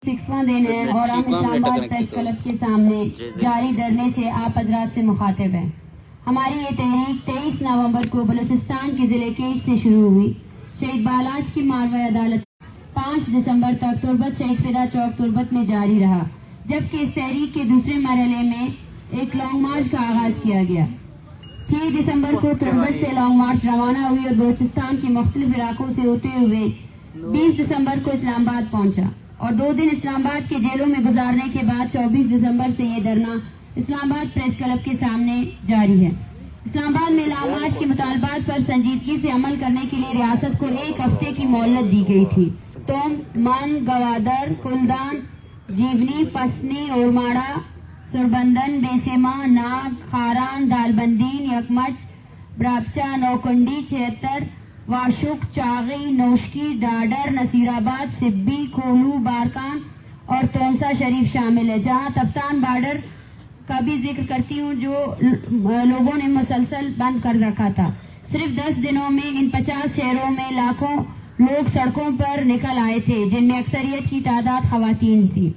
6वां दिन है और हम इस्लामाबाद प्रेस क्लब के सामने जारी धरने से आप हजरात से मुखातिब हैं। हमारी ये तहरीक 23 नवंबर को बलूचिस्तान के जिले केट से शुरू हुई। शहीद बालाज की मारवा अदालत 5 दिसंबर तक तुर्बत शहीद फिदा चौक तुर्बत में जारी रहा, जबकि इस तहरीक के दूसरे मरहले में एक लॉन्ग मार्च का आगाज किया गया। 6 दिसंबर को तुर्बत से लॉन्ग मार्च रवाना हुई और बलूचिस्तान के मुख्तलिफ इलाकों से होते हुए 20 दिसंबर को इस्लामाबाद पहुंचा और 2 दिन इस्लामाबाद के जेलों में गुजारने के बाद 24 दिसंबर से ये धरना इस्लामाबाद प्रेस क्लब के सामने जारी है। इस्लामाबाद में लॉन्ग मार्च के मुतालबात पर संजीदगी से अमल करने के लिए रियासत को 1 हफ्ते की मोहलत दी गई थी। तोम, मन, गवादर, कुलदान, जीवनी, पसनी, ओरमाड़ा, सुरबंदन, बेसेमा, नाग, खारान, दालबंदीन, यकमच, ब्राबचा, नौकुंडी, 76, वाशुक, चागी, नोशकी, डाडर, नसीराबाद, सिब्बी, खोलू, बारकान और तोंसा शरीफ शामिल है, जहां तफ्तान बॉर्डर का भी जिक्र करती हूँ जो लोगों ने मुसलसल बंद कर रखा था। सिर्फ 10 दिनों में इन 50 शहरों में लाखों लोग सड़कों पर निकल आए थे, जिनमें अक्सरियत की तादाद खवातीन थी।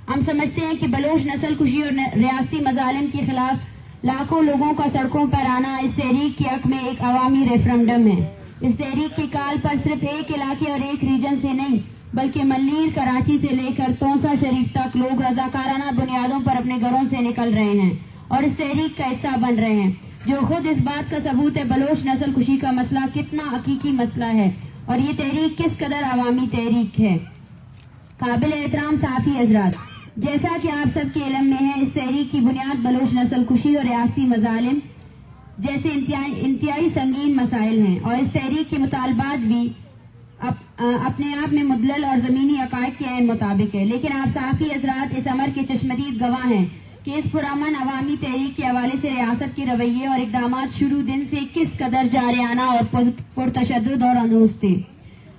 हम समझते हैं कि बलोच नस्ल कुशी और रियासती मजालिम के खिलाफ लाखों लोगों का सड़कों पर आना इस तहरीक के हक में एक अवामी रेफरेंडम है। इस तहरीक की काल पर सिर्फ एक इलाके और एक रीजन से नहीं बल्कि मल्लीर, कराची से लेकर तोंसा शरीफ तक लोग रजाकाराना बुनियादों पर अपने घरों से निकल रहे हैं और इस तहरीक का हिस्सा बन रहे हैं, जो खुद इस बात का सबूत है बलोच नस्ल कुशी का मसला कितना हकीकी मसला है और ये तहरीक किस कदर अवामी तहरीक है। काबिल एहतराम साफी हजरात, जैसा कि आप सबके इल्म में है, इस तहरीक की बुनियाद बलोच नस्ल कुशी और रियासती मजालिम जैसे इंतहाई संगीन मसाइल हैं और इस तहरीक के मुतालबात भी अपने आप में मुदलल और ज़मीनी हक़ाइक़ के ऐन मुताबिक है। लेकिन आप साफ़ी हज़रात इस अमर के चश्मदीद गवाह हैं कि इस पुरअमन अवामी तहरीक के हवाले से रियासत के रवैये और इक़दामात शुरू दिन से किस कदर जारियाना और पुरतशद्दुद और अनूस थे।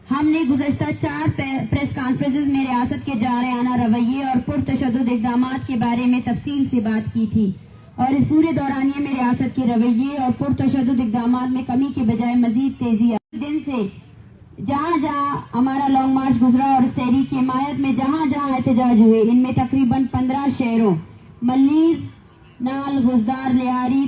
हमने गुज़श्ता 4 प्रेस कॉन्फ्रेंसेस में रियासत के जारियाना रवैये और पुरतशद्दुद इक़दामात के बारे में तफसील से बात की थी और इस पूरे दौरानिये में रियासत के रवैये और पुरतशद्दुद इक़दामात में कमी के बजाय मजीद तेजी आई। दिन से जहाँ जहाँ हमारा लॉन्ग मार्च गुजरा और इस तहरीक की हिमायत में जहाँ जहाँ एहतजाज हुए, इनमें तकरीबन 15 शहरों मल्लीर, नाल, गुजदार, लियारी,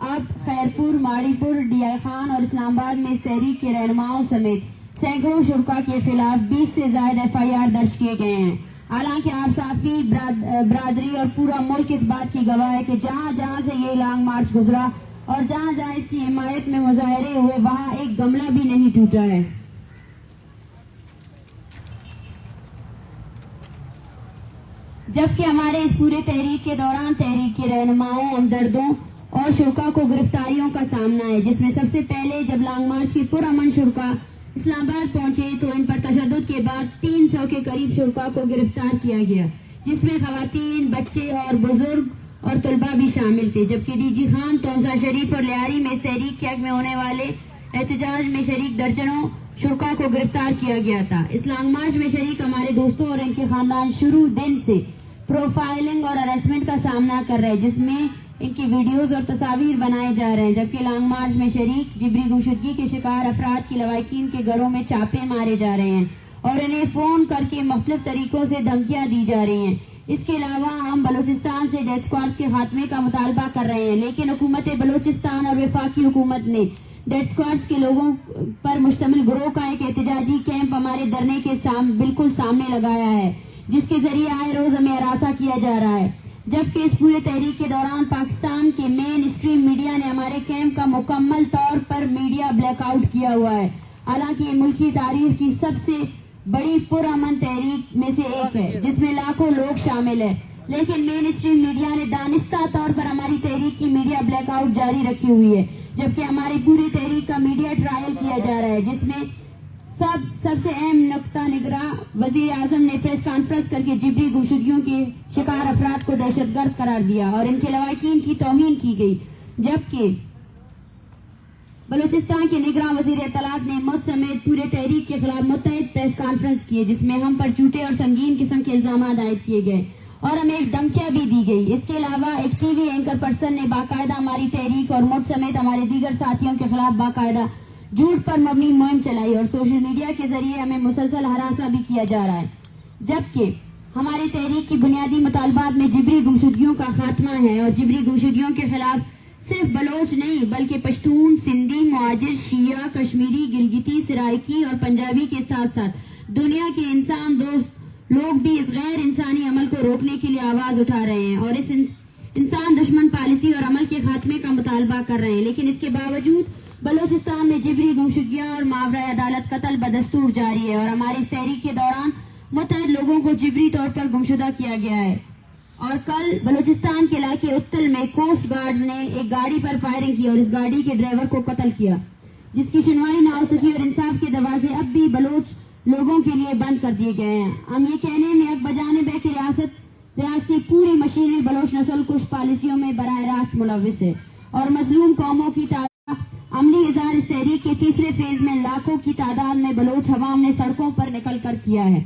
अब खैरपुर, माड़ीपुर, डीआई खान और इस्लामाबाद में इस तहरीक के रहनुमाओं समेत सैकड़ों शुरका के खिलाफ 20 से ज्यादा FIR दर्ज किए गए हैं। हालांकि आप साफी बरादरी और पूरा मुल्क इस बात की गवाह है कि जहाँ जहाँ से ये लॉन्ग मार्च गुजरा और जहाँ जहाँ इसकी हिमायत में मुजाहरे हुए, वहाँ एक गमला भी नहीं टूटा है। जबकि हमारे इस पूरे तहरीक के दौरान तहरीक के रहनुमाओं, हमदर्दों और शुरका को गिरफ्तारियों का सामना है, जिसमें सबसे पहले जब लॉन्ग मार्च के पुरअमन शुरका इस्लामाबाद पहुंचे तो इन पर तशद्दुद के बाद 300 के करीब शुरका को गिरफ्तार किया गया, जिसमें खवातीन, बच्चे और बुजुर्ग और तलबा भी शामिल थे। जबकि डीजी खान, तोंसा शरीफ और लियारी में इस तहरीक के हक में होने वाले एहतजाज में शरीक दर्जनों शुरका को गिरफ्तार किया गया था। इस लॉन्ग मार्च में शरीक हमारे दोस्तों और इनके खानदान शुरू दिन से प्रोफाइलिंग और हरासमेंट का सामना कर रहे हैं, जिसमें इनकी वीडियोस और तस्वीर बनाए जा रहे हैं। जबकि लॉन्ग मार्च में शरीक जिबरी गुमशुदगी के शिकार अफराद की लवाकिन के घरों में चापे मारे जा रहे हैं और इन्हें फोन करके मुख्तलिफ तरीकों से धमकियां दी जा रही हैं। इसके अलावा हम बलूचिस्तान से डेथ स्क्वाड्स के खात्मे का मुतालबा कर रहे हैं, लेकिन हुकूमत बलूचिस्तान और वफाकी हुकूमत ने डेथ स्क्वाड्स के लोगों पर मुश्तमिल गिरोह का एक एहतजाजी कैंप हमारे धरने के बिल्कुल सामने लगाया है, जिसके जरिए आए रोज हमें हरासा किया जा रहा है। जबकि इस पूरे तहरीक के दौरान पाकिस्तान के मेन स्ट्रीम मीडिया ने हमारे कैंप का मुकम्मल तौर पर मीडिया ब्लैकआउट किया हुआ है। हालांकि ये मुल्की तारीख की सबसे बड़ी पुरअमन तहरीक में से एक है, जिसमें लाखों लोग शामिल है, लेकिन मेन स्ट्रीम मीडिया ने दानिस्ता तौर पर हमारी तहरीक की मीडिया ब्लैकआउट जारी रखी हुई है। जबकि हमारी पूरी तहरीक का मीडिया ट्रायल किया जा रहा है, जिसमें सबसे अहम नुक्ता निगरां वजीर आजम ने प्रेस कॉन्फ्रेंस करके जिबरी गुमशुदगियों के शिकार अफराद को दहशतगर्द करार दिया और इनके लवाकिन की तौहीन की गई। जबकि बलूचिस्तान के निगरां वजीर इत्तलात ने मुझ समेत पूरे तहरीक के खिलाफ मुत्तहिद प्रेस कॉन्फ्रेंस किए, जिसमें हम पर झूठे और संगीन किस्म के इल्जाम आयद किए गए और हमें एक धमकियां भी दी गई। इसके अलावा एक टीवी एंकर पर्सन ने बाकायदा हमारी तहरीक और मुझ समेत हमारे दीगर साथियों के खिलाफ बाकायदा झूठ पर मबनी मुहिम चलाई और सोशल मीडिया के जरिए हमें मुसलसल हरासा भी किया जा रहा है। जबकि ہماری تحریک کی بنیادی مطالبات میں جبری گمشدگیوں کا خاتمہ ہے، اور جبری گمشدگیوں کے خلاف صرف بلوچ نہیں بلکہ پشتون، سندھی، مہاجر، شیعہ، کشمیری، گلگتی، سرائکی اور پنجابی کے ساتھ ساتھ دنیا کے انسان دوست لوگ بھی اس غیر انسانی عمل کو روکنے کے لیے آواز اٹھا رہے ہیں اور اس انسان دشمن پالیسی اور عمل کے خاتمے کا مطالبہ کر رہے ہیں۔ لیکن اس کے باوجود بلوچستان میں جبری گمشدگیاں اور ماورائے عدالت قتل بدستور جاری ہے، اور ہماری اس تحریک کے دوران متعدد لوگوں کو جبری طور پر گمشدہ کیا گیا ہے۔ اور کل بلوچستان کے علاقے اتل میں کوسٹ گارڈز نے ایک گاڑی پر فائرنگ کی اور اس گاڑی کے ڈرائیور کو قتل کیا، جس کی سنوائی نہ ہو سکی، اور انصاف کے دروازے اب بھی بلوچ لوگوں کے لیے بند کر دیے گئے ہیں۔ ہم یہ کہنے میں حق بجانب ہے کہ ریاستی پوری مشینری بلوچ نسل کش پالیسیوں میں براہ راست ملوث ہے، اور مظلوم قوموں کی تعداد عملی اظہار اس تحریک کے تیسرے فیز میں لاکھوں کی تعداد میں بلوچ عوام نے سڑکوں پر نکل کر کیا ہے۔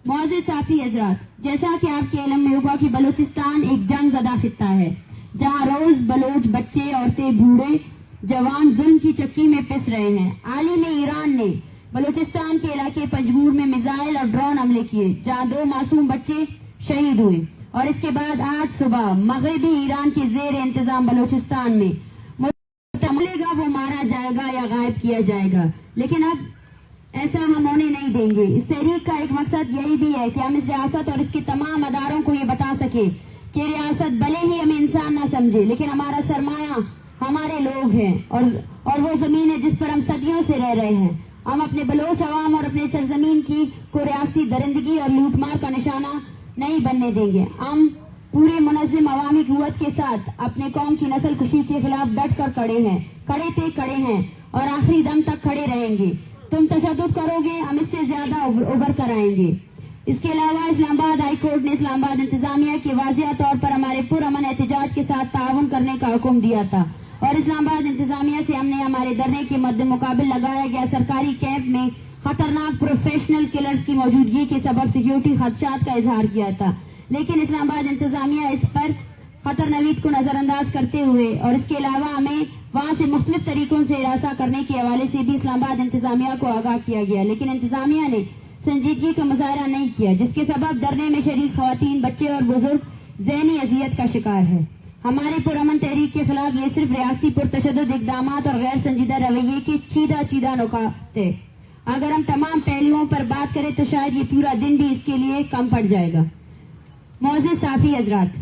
معزز ساتھی حضرات، جیسا کہ آپ کے علم میں ہوگا کہ بلوچستان ایک جنگ زدہ خطہ ہے، جہاں روز بلوچ بچے، عورتیں، بوڑھے، جوان ظلم کی چکی میں پس رہے ہیں۔ عالم ایران نے بلوچستان کے علاقے پنجگور میں میزائل اور ڈرون حملے کیے، جہاں 2 معصوم بچے شہید ہوئے، اور اس کے بعد آج صبح مغربی ایران کے زیر انتظام بلوچستان میں ملے گا وہ مارا جائے گا یا غائب کیا جائے گا، لیکن اب ایسا ہم ہونے نہیں دیں گے۔ اس تحریک کا ایک مقصد یہی بھی ہے کہ ہم اس ریاست اور اس کے تمام اداروں کو یہ بتا سکیں کہ ریاست بھلے ہی ہمیں انسان نہ سمجھے، لیکن ہمارا سرمایہ ہمارے لوگ ہیں، اور وہ زمین ہے جس پر ہم صدیوں سے رہ رہے ہیں۔ ہم اپنے بلوچ عوام اور اپنے سرزمین کی کو ریاستی درندگی اور لوٹ مار کا نشانہ نہیں بننے دیں گے۔ ہم پورے منظم عوامی قوت کے ساتھ اپنے قوم کی نسل کشی کے خلاف ڈٹ کر کھڑے ہیں اور آخری دم تک کھڑے رہیں گے۔ تم تشدد کرو گے، ہم اس سے زیادہ ابھر کر آئیں گے۔ اس کے علاوہ اسلام آباد ہائی کورٹ نے اسلام آباد انتظامیہ کے واضح طور پر ہمارے پرامن احتجاج کے ساتھ تعاون کرنے کا حکم دیا تھا، اور اسلام آباد انتظامیہ سے ہم نے ہمارے دھرنے کے مد مقابل لگایا گیا سرکاری کیمپ میں خطرناک پروفیشنل کلرز کی موجودگی کے سبب سیکیورٹی خدشات کا اظہار کیا تھا، لیکن اسلام آباد انتظامیہ اس پر خطر نوید کو نظر انداز کرتے ہوئے اور اس کے علاوہ ہمیں وہاں سے مختلف طریقوں سے ہراساں کرنے کے حوالے سے بھی اسلام آباد انتظامیہ کو آگاہ کیا گیا، لیکن انتظامیہ نے سنجیدگی کا مظاہرہ نہیں کیا، جس کے سبب دھرنے میں شریک خواتین، بچے اور بزرگ ذہنی اذیت کا شکار ہے۔ ہمارے پرامن تحریک کے خلاف یہ صرف ریاستی پرتشدد اقدامات اور غیر سنجیدہ رویے کے چیدہ نکات ہے۔ اگر ہم تمام پہلوؤں پر بات کریں تو شاید یہ پورا دن بھی اس کے لیے کم پڑ جائے گا۔ معزز صافی حضرات،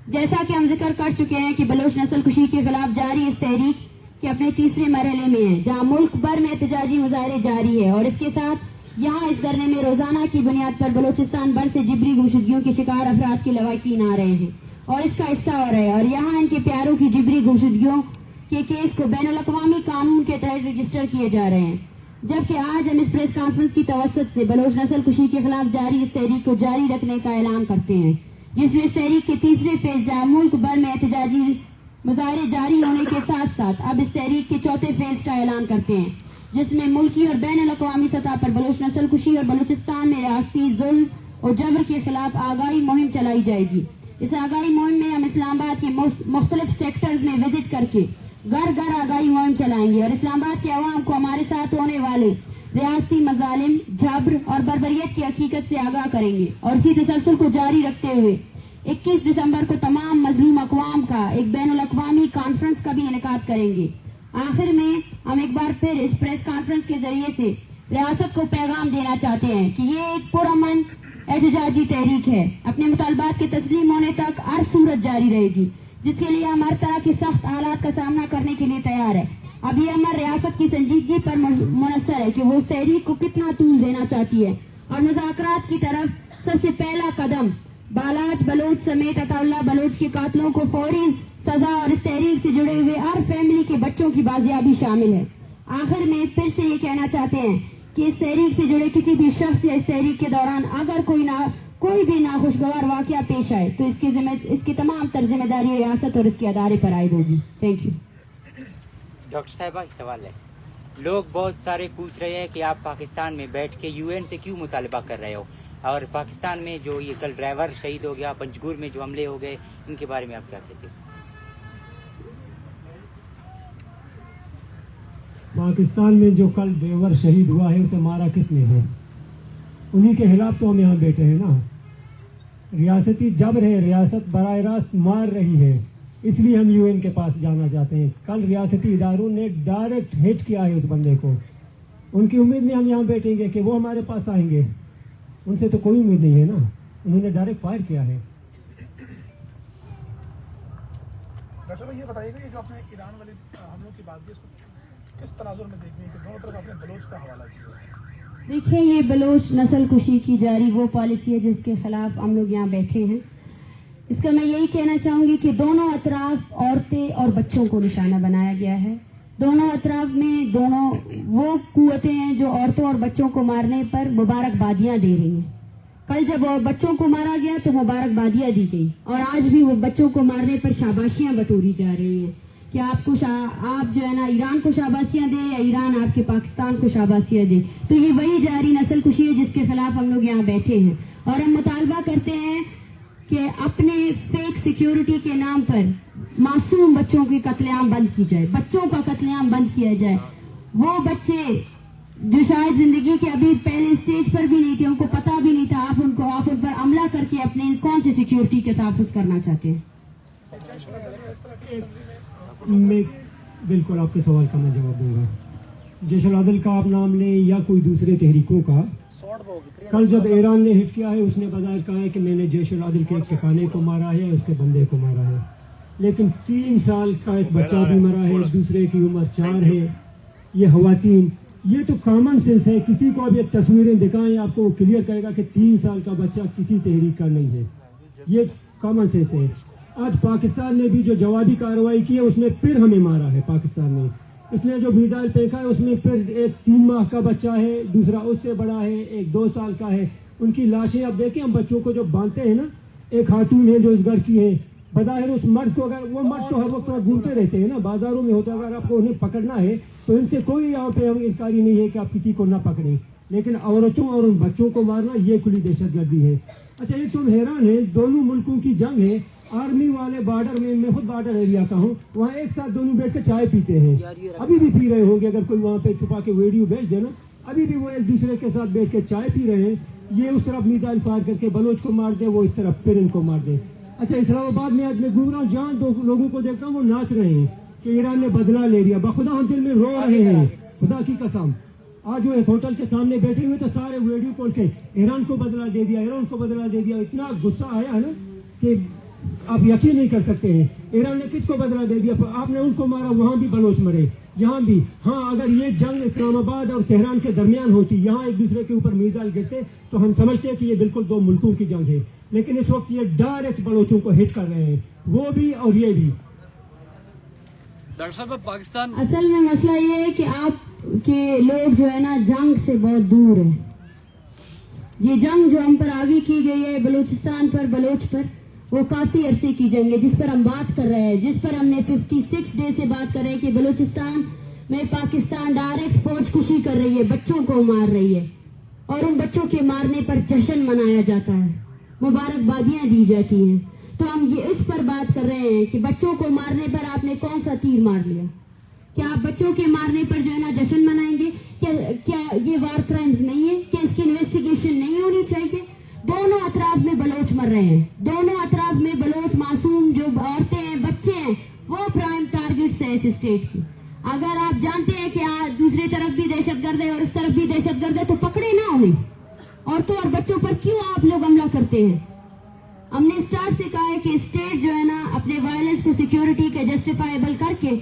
جیسا کہ ہم ذکر کر چکے ہیں کہ بلوچ نسل کشی کے خلاف جاری اس تحریک کے اپنے تیسرے مرحلے میں ہے، جہاں ملک بھر میں احتجاجی مظاہرے جاری ہے، اور اس کے ساتھ یہاں اس دھرنے میں روزانہ کی بنیاد پر بلوچستان بھر سے جبری گمشدگیوں کے شکار افراد کے لواحقین آ رہے ہیں اور اس کا حصہ ہو رہے ہیں، اور یہاں ان کے پیاروں کی جبری گمشدگیوں کے کیس کو بین الاقوامی قانون کے تحت رجسٹر کیے جا رہے ہیں، جبکہ آج ہم اس پریس کانفرنس کی توسط سے بلوچ نسل کشی کے خلاف جاری اس تحریک کو جاری رکھنے کا اعلان کرتے ہیں، جس میں اس تحریک کے تیسرے فیز جہاں ملک بھر میں احتجاجی مظاہرے جاری ہونے کے ساتھ ساتھ اب اس تحریک کے چوتھے فیز کا اعلان کرتے ہیں، جس میں ملکی اور بین الاقوامی سطح پر بلوچ نسل کشی اور بلوچستان میں ریاستی ظلم اور جبر کے خلاف آگاہی مہم چلائی جائے گی۔ اس آگاہی مہم میں ہم اسلام آباد کے مختلف سیکٹرز میں وزٹ کر کے گھر گھر آگاہی مہم چلائیں گے، اور اسلام آباد کے عوام کو ہمارے ساتھ ہونے والے ریاستی مظالم، جبر اور بربریت کی حقیقت سے آگاہ کریں گے، اور اسی تسلسل کو جاری رکھتے ہوئے 21 دسمبر کو تمام مظلوم اقوام کا ایک بین الاقوامی کانفرنس کا بھی انعقاد کریں گے۔ آخر میں ہم ایک بار پھر اس پریس کانفرنس کے ذریعے سے ریاست کو پیغام دینا چاہتے ہیں کہ یہ ایک پرامن احتجاجی تحریک ہے، اپنے مطالبات کے تسلیم ہونے تک ہر صورت جاری رہے گی، جس کے لیے ہم ہر طرح کے سخت حالات کا سامنا کرنے کے لیے تیار ہے۔ اب یہ ہماری ریاست کی سنجیدگی پر منحصر ہے کہ وہ اس تحریک کو کتنا طول دینا چاہتی ہے، اور مذاکرات کی طرف سب سے پہلا قدم بالاچ بلوچ سمیت عطا اللہ بلوچ کے قاتلوں کو فوری سزا اور اس تحریک سے جڑے ہوئے ہر فیملی کے بچوں کی بازیابی شامل ہے۔ آخر میں پھر سے یہ کہنا چاہتے ہیں کہ اس تحریک سے جڑے کسی بھی شخص یا اس تحریک کے دوران اگر کوئی بھی ناخوشگوار واقعہ پیش آئے تو اس کی تمام تر ذمہ داری ریاست اور اس کے ادارے پر عائد ہوگی۔ Thank you. ڈاکٹر صاحبہ ایک سوال ہے، لوگ بہت سارے پوچھ رہے ہیں کہ آپ پاکستان میں بیٹھ کے UN سے کیوں مطالبہ کر رہے ہو، اور پاکستان میں جو یہ کل ڈرائیور شہید ہو گیا، پنجگور میں جو حملے ہو گئے، ان کے بارے میں آپ کیا کہتے ہیں؟ پاکستان میں جو کل ڈرائیور شہید ہوا ہے اسے مارا کس نے ہے؟ उन्हीं के खिलाफ तो हम यहाँ बैठे हैं ना। रियासती जबर है, रियासत बराह रास्त मार रही है, इसलिए हम यूएन के पास जाना चाहते हैं। कल रियासती इदारों ने डायरेक्ट हिट किया है उस बंदे को, उनकी उम्मीद में हम यहाँ बैठेंगे कि वो हमारे पास आएंगे, उनसे तो कोई उम्मीद नहीं है ना, उन्होंने डायरेक्ट फायर किया है। डॉक्टर साहब ये बताइएगा, ये जो आपने ईरान वाले हमलों की बात की, इसको किस तनाजुर में देखते हैं कि दोनों तरफ आपने बलोच का हवाला किया? देखिए, ये बलोच नस्ल कुशी की जारी वो पॉलिसी है जिसके खिलाफ हम लोग यहाँ बैठे हैं। इसका मैं यही कहना चाहूँगी कि दोनों अतराफ औरतें और बच्चों को निशाना बनाया गया है। दोनों अतराफ में दोनों वो कुव्वतें हैं जो औरतों और बच्चों को मारने पर मुबारकबादियाँ दे रही हैं। कल जब बच्चों को मारा गया तो मुबारकबादियाँ दी गई, और आज भी वो बच्चों को मारने पर शाबाशियाँ बटोरी जा रही हैं कि आप जो है ना ईरान को शाबाशियाँ दें या ईरान आपके पाकिस्तान को शाबाशियाँ दे। तो ये वही जारी नस्ल कुशी है जिसके खिलाफ हम लोग यहाँ बैठे हैं, और हम मुतालबा करते हैं कि अपने फेक सिक्योरिटी के नाम पर मासूम बच्चों की कत्लेआम बंद की जाए, बच्चों का कत्लेआम बंद किया जाए। वो बच्चे जो शायद जिंदगी के अभी पहले स्टेज पर भी नहीं थे, उनको पता भी नहीं था, आप उन पर हमला करके अपने कौन सी सिक्योरिटी का तहफ़्फ़ुज़ करना चाहते हैं? मैं बिल्कुल आपके सवाल का मैं जवाब दूंगा। जैश अल अदल का आप नाम लें या कोई दूसरे तहरीकों का, कल जब ईरान ने हिट किया है उसने बजाय कहा है कि मैंने जैश अल अदल के एक ठिकाने को मारा है, उसके बंदे को मारा है, लेकिन 3 साल का एक बच्चा भी मरा है, दूसरे की उम्र 4 है। ये खवातीन, ये तो कॉमन सेंस है, किसी को अब ये तस्वीरें दिखाएं आपको क्लियर करेगा कि 3 साल का बच्चा किसी तहरीक का नहीं है, ये कॉमन सेंस है। आज पाकिस्तान ने भी जो जवाबी कार्रवाई की है उसमें फिर हमें मारा है पाकिस्तान ने। इसने जो मिसाइल फेंका है उसमें फिर एक 3 माह का बच्चा है, दूसरा उससे बड़ा है, एक 2 साल का है। उनकी लाशें अब देखें, हम बच्चों को जो बांधते हैं ना, एक खातून है जो इस घर की है, बज़ाहिर उस मर्द को, अगर वो मर्द तो हर वक्त घूमते रहते हैं ना, बाजारों में होता है, अगर आपको उन्हें पकड़ना है तो इनसे कोई यहाँ पे हम इंकारी नहीं है कि आप किसी को ना पकड़ें, लेकिन औरतों और उन बच्चों को मारना ये खुली दहशतगर्दी है। अच्छा, ये तुम हैरान है, दोनों मुल्कों की जंग है, आर्मी वाले बॉर्डर में, मैं खुद बॉर्डर एरिया का हूँ, वहाँ एक साथ दोनों बैठ कर चाय पीते हैं, अभी भी पी रहे होंगे, अगर कोई वहाँ पे छुपा के वीडियो भेज देना, अभी भी वो एक दूसरे के साथ बैठ के चाय पी रहे हैं। ये उस तरफ मिसाइल फायर करके बलोच को मार दे, वो इस तरफ फिर इनको मार दे। अच्छा, इस्लामाबाद में आज मैं घूम रहा हूँ, जहाँ 2 लोगों को देखता हूँ वो नाच रहे हैं कि ईरान ने बदला ले लिया, बखुदा हम दिल में रो रहे हैं, खुदा की कसम। आज वो एक होटल के सामने बैठे हुए तो सारे वीडियो कॉल के ईरान को बदला दे दिया, ईरान को बदला दे दिया। इतना गुस्सा आया है ना कि आप यकीन नहीं कर सकते हैं। ईरान ने किसको बदला दे दिया? आपने उनको मारा, वहाँ भी बलोच मरे, यहाँ भी। हाँ, अगर ये जंग इस्लामाबाद और तेहरान के दरमियान होती, यहाँ एक दूसरे के ऊपर मिसाइल गिरते, तो हम समझते कि ये बिल्कुल 2 मुल्कों की जंग है, लेकिन इस वक्त ये डायरेक्ट बलोचों को हिट कर रहे हैं, वो भी और ये भी। डॉक्टर साहब, पाकिस्तान असल में मसला ये है कि आप के लोग जो है ना जंग से बहुत दूर है। ये जंग जो हम पर आगे की गई है बलूचिस्तान पर, बलोच पर, वो काफी अरसे की जंग है जिस पर हम बात कर रहे हैं, जिस पर हमने 56 डे से बात कर रहे हैं कि बलूचिस्तान में पाकिस्तान डायरेक्ट फौजकुशी कर रही है, बच्चों को मार रही है, और उन बच्चों के मारने पर जश्न मनाया जाता है, मुबारकबादियां दी जाती हैं। तो हम ये इस पर बात कर रहे हैं कि बच्चों को मारने पर आपने कौन सा तीर मार लिया? क्या आप बच्चों के मारने पर जो है ना जश्न मनाएंगे? क्या ये वार क्राइम्स नहीं है? क्या इसकी इन्वेस्टिगेशन नहीं होनी चाहिए? दोनों अतराफ में बलोच मर रहे हैं, दोनों अतराफ में बलोच, मासूम जो औरतें हैं, बच्चे हैं, वो प्राइम टारगेट्स है इस स्टेट की। अगर आप जानते हैं कि दूसरी तरफ भी दहशतगर्द है और इस तरफ भी दहशतगर्द है, तो पकड़े ना उन्हें। औरतों और बच्चों पर क्यों आप लोग हमला करते हैं? हमने स्टार्ट से कहा है कि स्टेट जो है ना अपने वायलेंस को सिक्योरिटी के जस्टिफाइबल करके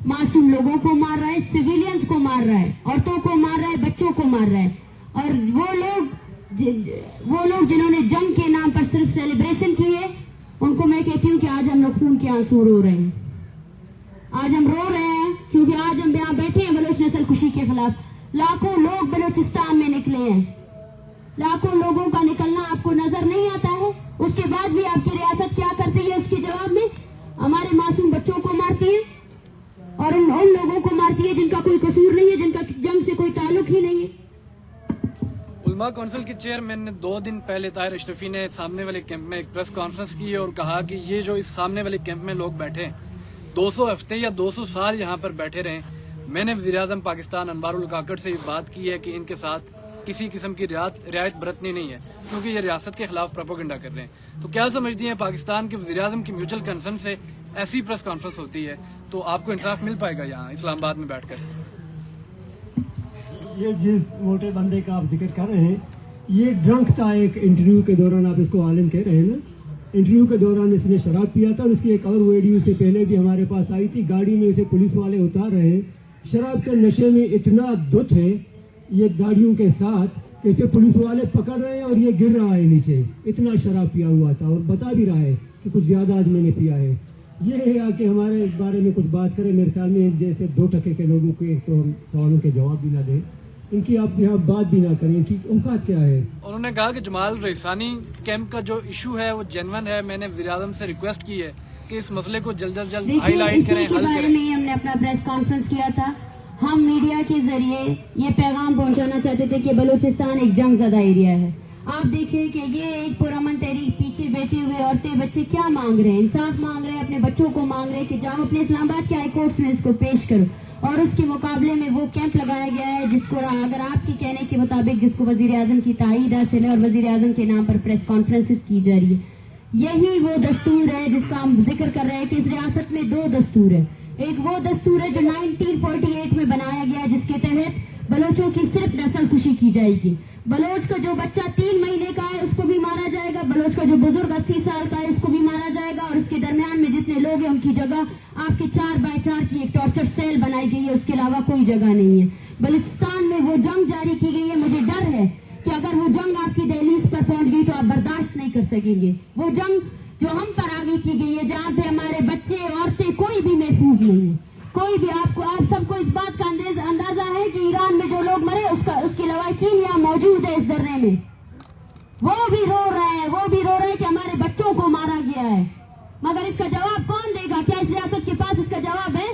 मासूम लोगों को मार रहा है, सिविलियंस को मार रहा है, औरतों को मार रहा है, बच्चों को मार रहा है। और वो लोग जिन्होंने जंग के नाम पर सिर्फ सेलिब्रेशन की है, उनको मैं कहती हूँ कि आज हम लोग खून के आंसू रो रहे हैं। आज हम रो रहे हैं क्योंकि आज हम यहाँ बैठे हैं बलोच नस्ल कुशी के खिलाफ। लाखों लोग बलूचिस्तान में निकले हैं, लाखों लोगों का निकलना आपको नजर नहीं आता है। उसके बाद भी आपकी रियासत क्या करती है? उसके जवाब में हमारे मासूम बच्चों को मारती है और उन लोगों को मारती है जिनका कोई कसूर नहीं है, जिनका जंग से कोई ताल्लुक ही नहीं है। उलमा काउंसिल के चेयरमैन ने 2 दिन पहले ताहिर अशरफी ने सामने वाले कैंप में एक प्रेस कॉन्फ्रेंस की और कहा कि ये जो इस सामने वाले कैंप में लोग बैठे हैं, 200 हफ्ते या 200 साल यहाँ पर बैठे रहे। मैंने वज़ीर-ए-आज़म पाकिस्तान अनवारुल काकड़ से बात की है कि इनके साथ کسی قسم کی رعایت برتنی نہیں ہے، کیونکہ یہ ریاست کے خلاف پروپیگنڈا کر رہے ہیں. تو کیا سمجھتی ہیں پاکستان کے وزیر اعظم کی میوچل کنسرن سے ایسی پریس کانفرنس ہوتی ہے تو آپ کو انصاف مل پائے گا یہاں اسلام آباد میں بیٹھ کر؟ یہ جس موٹے بندے کا آپ ذکر کر رہے ہیں یہ ڈرنک تھا ایک انٹرویو کے دوران. آپ اس کو عالم کہہ رہے ہیں نا. انٹرویو کے دوران اس نے شراب پیا تھا اور اس کی ایک اور ویڈیو سے پہلے بھی ہمارے پاس آئی تھی. گاڑی میں اسے پولیس والے اتار رہے ہیں. شراب کے نشے میں اتنا دھت ہے یہ گاڑیوں کے ساتھ کہ اسے پولیس والے پکڑ رہے ہیں اور یہ گر رہا ہے نیچے. اتنا شراب پیا ہوا تھا اور بتا بھی رہا ہے کہ کچھ زیادہ آج میں نے پیا ہے. یہ ہے آ کے ہمارے اس بارے میں کچھ بات کریں. میرے خیال میں جیسے 2% کے لوگوں کے تو ہم سوالوں کے جواب بھی نہ دیں, ان کی آپ یہاں بات بھی نہ کریں. ان کی اوقات کیا ہے؟ انہوں نے کہا کہ جمال رئیسانی کیمپ کا جو ایشو ہے وہ جینون ہے. میں نے وزیر اعظم سے ریکویسٹ کی ہے کہ اس مسئلے کو جلد از جلد ہائی لائٹ کریں, حل بارے کریں. میں ہی ہم نے اپنا پریس کانفرنس کیا تھا. ہم میڈیا کے ذریعے یہ پیغام پہنچانا چاہتے تھے کہ بلوچستان ایک جنگ زدہ ایریا ہے. آپ دیکھیں کہ یہ ایک پرامن تحریک پیچھے بیٹھے ہوئے عورتیں بچے کیا مانگ رہے ہیں؟ انصاف مانگ رہے ہیں, اپنے بچوں کو مانگ رہے ہیں کہ جاؤ اپنے اسلام آباد کے ہائی کورٹس میں اس کو پیش کرو. اور اس کے مقابلے میں وہ کیمپ لگایا گیا ہے جس کو اگر آپ کے کہنے کے مطابق جس کو وزیر اعظم کی تائید حاصل ہے اور وزیر اعظم کے نام پر پریس کانفرنسز کی جا رہی ہے. یہی وہ دستور ہے جس کا ہم ذکر کر رہے ہیں کہ اس ریاست میں 2 دستور ہے. ایک وہ دستور ہے جو 1948 میں بنایا گیا جس کے تحت بلوچوں کی صرف نسل کشی کی جائے گی. بلوچ کا جو بچہ 3 مہینے کا ہے اس کو بھی مارا جائے گا. بلوچ کا جو بزرگ 80 سال کا ہے اس کو بھی مارا جائے گا. اور اس کے درمیان میں جتنے لوگ ہیں ان کی جگہ آپ کے 4x4 کی ایک ٹارچر سیل بنائی گئی ہے, اس کے علاوہ کوئی جگہ نہیں ہے. بلوچستان میں وہ جنگ جاری کی گئی ہے. مجھے ڈر ہے کہ اگر وہ جنگ آپ کی دہلیز پر پہنچ گئی تو آپ برداشت نہیں کر سکیں گے. وہ جنگ جو ہم پر آگے کی گئی ہے جہاں پہ ہمارے بچے عورتیں کوئی بھی محفوظ نہیں ہے. کوئی بھی آپ سب کو اس بات کا اندازہ ہے کہ ایران میں جو لوگ مرے اس کے لواحقین یہاں موجود ہے اس دھرنے میں. وہ بھی رو رہے ہیں کہ ہمارے بچوں کو مارا گیا ہے. مگر اس کا جواب کون دے گا؟ کیا اس ریاست کے پاس اس کا جواب ہے؟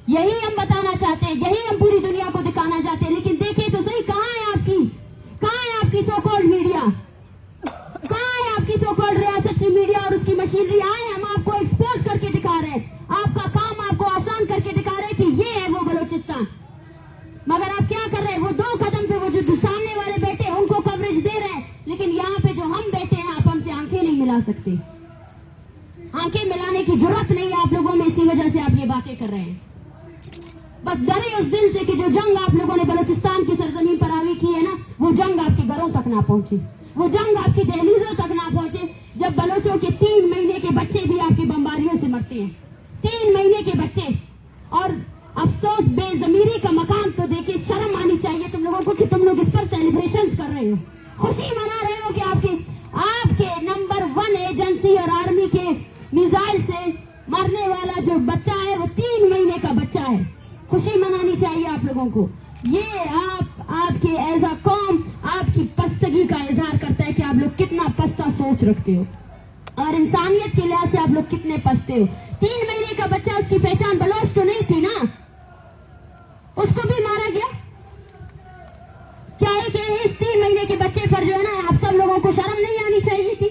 یہی ہم بتانا چاہتے ہیں, یہی ہم پوری دنیا کو دکھانا چاہتے ہیں. لیکن دیکھیں تو صحیح, کہاں ہے آپ کی سو کالڈ میڈیا؟ کہاں ہے آپ کی سو کالڈ ریاست کی میڈیا اور اس کی مشینری؟ آئے ہم آپ کو ایکسپوز کر کے دکھا رہے ہیں. آپ کا کام آپ کو آسان کر کے دکھا رہے ہیں کہ یہ ہے وہ بلوچستان. مگر آپ کیا کر رہے ہیں؟ وہ 2 قدم پہ وہ جو سامنے والے بیٹھے ہیں ان کو کوریج دے رہے ہیں, لیکن یہاں پہ جو ہم بیٹھے ہیں آپ ہم سے آنکھیں نہیں ملا سکتے. آنکھیں ملانے کی ضرورت نہیں ہے آپ لوگوں میں, اسی وجہ سے آپ یہ باتیں کر رہے ہیں. بس ڈرے اس دل سے کہ جو جنگ آپ لوگوں نے بلوچستان کی سرزمین پر آگے کی ہے نا, وہ جنگ آپ کے گھروں تک نہ پہنچے, وہ جنگ آپ کی دہلیزوں تک نہ پہنچے. جب بلوچوں کے 3 مہینے کے بچے بھی آپ کی بمباریوں سے مرتے ہیں, 3 مہینے کے بچے. اور افسوس, بے ضمیری کا مقام تو دیکھیں, شرم آنی چاہیے تم لوگوں کو کہ تم لوگ اس پر سیلیبریشنز کر رہے ہو, خوشی منا رہے ہو کہ آپ کے نمبر 1 ایجنسی اور آرمی کے میزائل سے مرنے والا جو بچہ ہے وہ 3 مہینے کا بچہ ہے. خوشی منانی چاہیے آپ لوگوں کو. یہ آپ کے ایز اے قوم آپ کی پستگی کا اظہار کرتا ہے کہ آپ لوگ کتنا پستہ سوچ رکھتے ہو اور انسانیت کے لحاظ سے آپ لوگ کتنے پستے ہو. 3 مہینے کا بچہ, اس کی پہچان بلوچ تو نہیں تھی نا, اس کو بھی مارا گیا. کیا ہے کہ اس 3 مہینے کے بچے پر جو ہے نا آپ سب لوگوں کو شرم نہیں آنی چاہیے تھی؟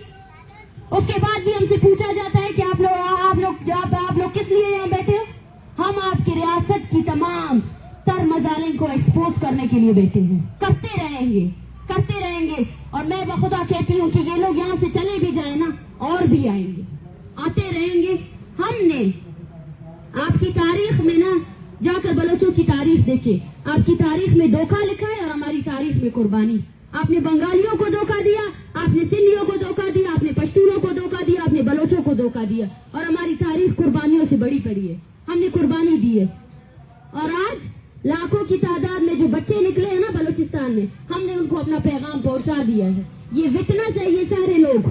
اس کے بعد بھی ہم سے پوچھا جاتا ہے کہ آپ لوگ کس لیے یہاں بیٹھے ہو؟ ہم آپ کی ریاست کی تمام تر مظالم کو ایکسپوز کرنے کے لیے بیٹھے ہیں. کرتے رہیں گے. اور میں بخدا کہتی ہوں کہ یہ لوگ یہاں سے چلے بھی جائیں نا اور بھی آئیں گے, آتے رہیں گے. ہم نے آپ کی تاریخ میں نا جا کر بلوچوں کی تاریخ دیکھے, آپ کی تاریخ میں دھوکہ لکھا ہے اور ہماری تاریخ میں قربانی. آپ نے بنگالیوں کو دھوکہ دیا, آپ نے سندھیوں کو دھوکہ دیا, آپ نے پشتونوں کو دھوکہ دیا, آپ نے بلوچوں کو دھوکہ دیا. اور ہماری تاریخ قربانیوں سے بڑی پڑی ہے, ہم نے قربانی دی ہے. اور آج لاکھوں کی تعداد میں جو بچے نکلے ہیں نا بلوچستان میں, ہم نے ان کو اپنا پیغام پہنچا دیا ہے. یہ وٹنس ہے یہ سارے لوگ,